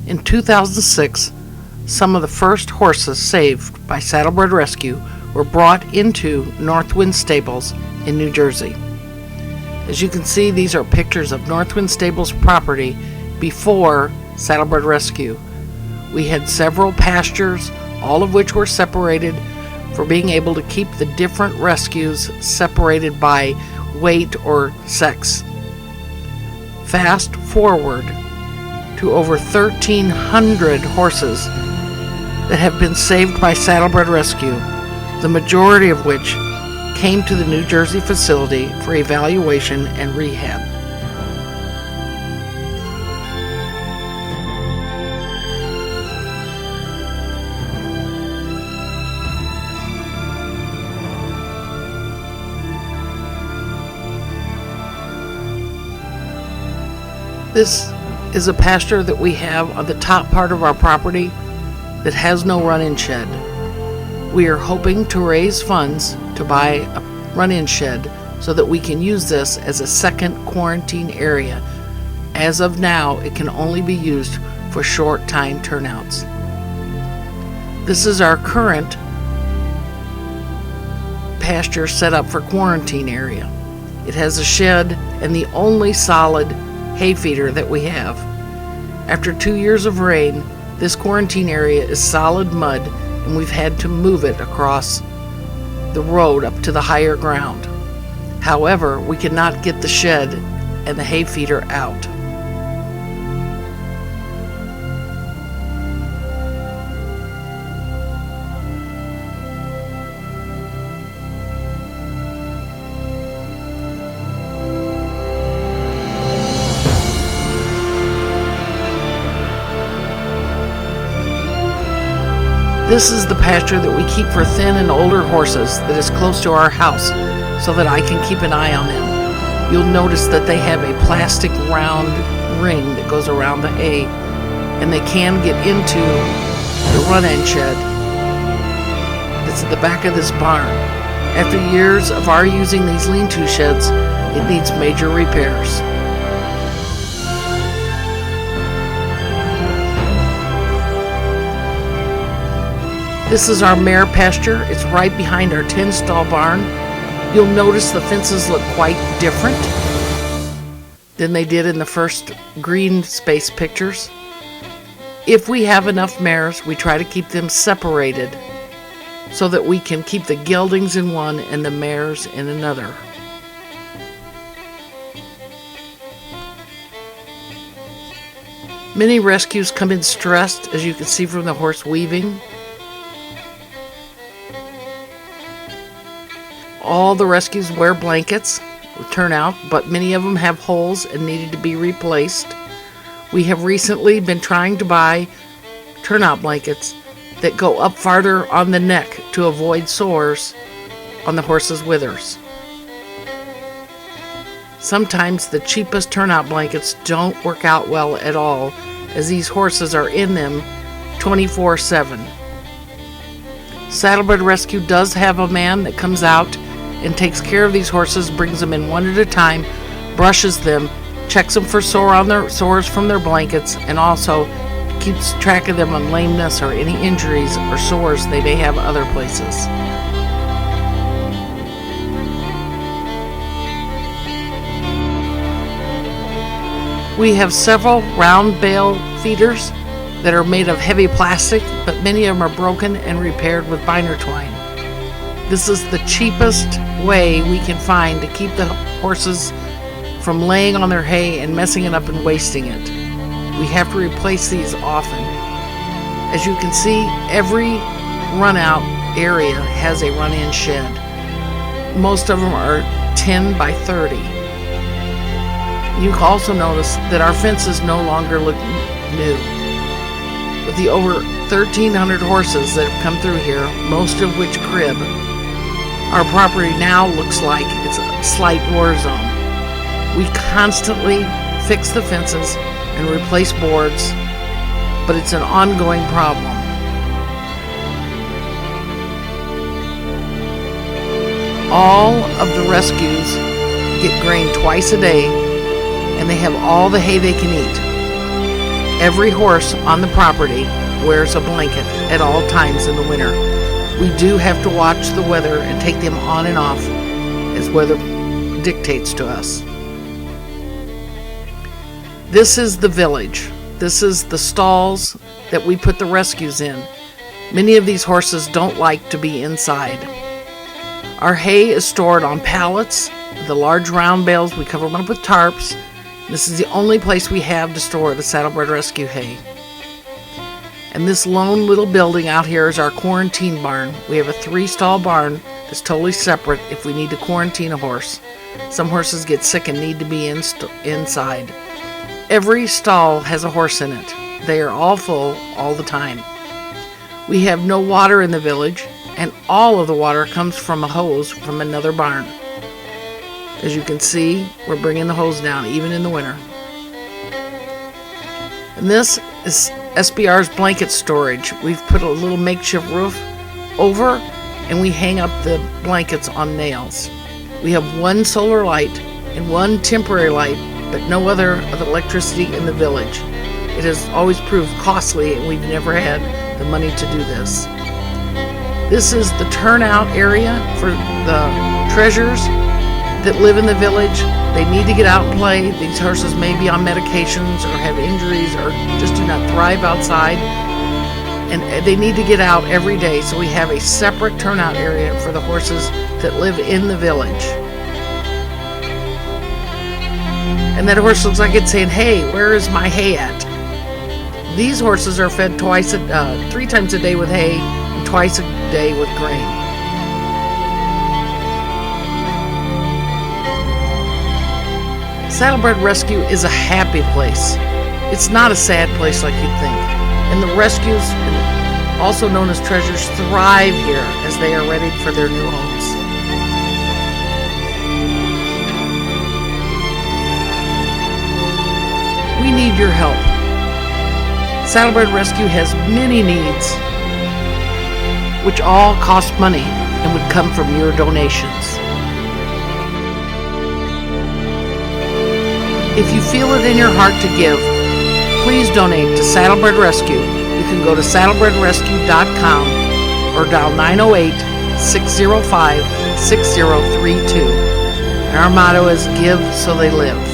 In 2006, some of the first horses saved by Saddlebred Rescue were brought into Northwind Stables in New Jersey. As you can see, these are pictures of Northwind Stables property before Saddlebred Rescue. We had several pastures, all of which were separated for being able to keep the different rescues separated by weight or sex. Fast forward to over 1,300 horses that have been saved by Saddlebred Rescue, the majority of which came to the New Jersey facility for evaluation and rehab. This is a pasture that we have on the top part of our property that has no run-in shed. We are hoping to raise funds to buy a run-in shed so that we can use this as a second quarantine area. As of now, it can only be used for short time turnouts. This is our current pasture set up for quarantine area. It has a shed and the only solid hay feeder that we have. After 2 years of rain, this quarantine area is solid mud, and we've had to move it across the road up to the higher ground. However, we cannot get the shed and the hay feeder out. This is the pasture that we keep for thin and older horses that is close to our house so that I can keep an eye on them. You'll notice that they have a plastic round ring that goes around the hay, and they can get into the run-in shed that's at the back of this barn. After years of our using these lean-to sheds, it needs major repairs. This is our mare pasture. It's right behind our 10-stall barn. You'll notice the fences look quite different than they did in the first green space pictures. If we have enough mares, we try to keep them separated so that we can keep the geldings in one and the mares in another. Many rescues come in stressed, as you can see from the horse weaving. All the rescues wear blankets with turnout, but many of them have holes and needed to be replaced. We have recently been trying to buy turnout blankets that go up farther on the neck to avoid sores on the horse's withers. Sometimes the cheapest turnout blankets don't work out well at all, as these horses are in them 24/7. Saddlebred Rescue does have a man that comes out and takes care of these horses, brings them in one at a time, brushes them, checks them for sores from their blankets, and also keeps track of them on lameness or any injuries or sores they may have other places. We have several round bale feeders that are made of heavy plastic, but many of them are broken and repaired with binder twine. This is the cheapest way we can find to keep the horses from laying on their hay and messing it up and wasting it. We have to replace these often. As you can see, every run-out area has a run-in shed. Most of them are 10 by 30. You can also notice that our fences no longer look new. With the over 1,300 horses that have come through here, most of which crib, our property now looks like it's a slight war zone. We constantly fix the fences and replace boards, but it's an ongoing problem. All of the rescues get grain twice a day, and they have all the hay they can eat. Every horse on the property wears a blanket at all times in the winter. We do have to watch the weather and take them on and off as weather dictates to us. This is the village. This is the stalls that we put the rescues in. Many of these horses don't like to be inside. Our hay is stored on pallets. The large round bales, we cover them up with tarps. This is the only place we have to store the Saddlebred Rescue hay. And this lone little building out here is our quarantine barn. We have a 3-stall barn that's totally separate if we need to quarantine a horse. Some horses get sick and need to be inside. Every stall has a horse in it. They are all full all the time. We have no water in the village, and all of the water comes from a hose from another barn. As you can see, we're bringing the hose down even in the winter. And this is SBR's blanket storage. We've put a little makeshift roof over, and we hang up the blankets on nails. We have one solar light and one temporary light, but no other of electricity in the village. It has always proved costly, and we've never had the money to do this. This is the turnout area for the treasures that live in the village. They need to get out and play. These horses may be on medications or have injuries or just do not thrive outside. And they need to get out every day, so we have a separate turnout area for the horses that live in the village. And that horse looks like it's saying, "Hey, where is my hay at?" These horses are fed 3 times a day with hay and twice a day with grain. Saddlebred Rescue is a happy place. It's not a sad place like you'd think. And the rescues, also known as treasures, thrive here as they are ready for their new homes. We need your help. Saddlebred Rescue has many needs, which all cost money and would come from your donations. If you feel it in your heart to give, please donate to Saddlebred Rescue. You can go to saddlebredrescue.com or dial 908-605-6032. And our motto is give so they live.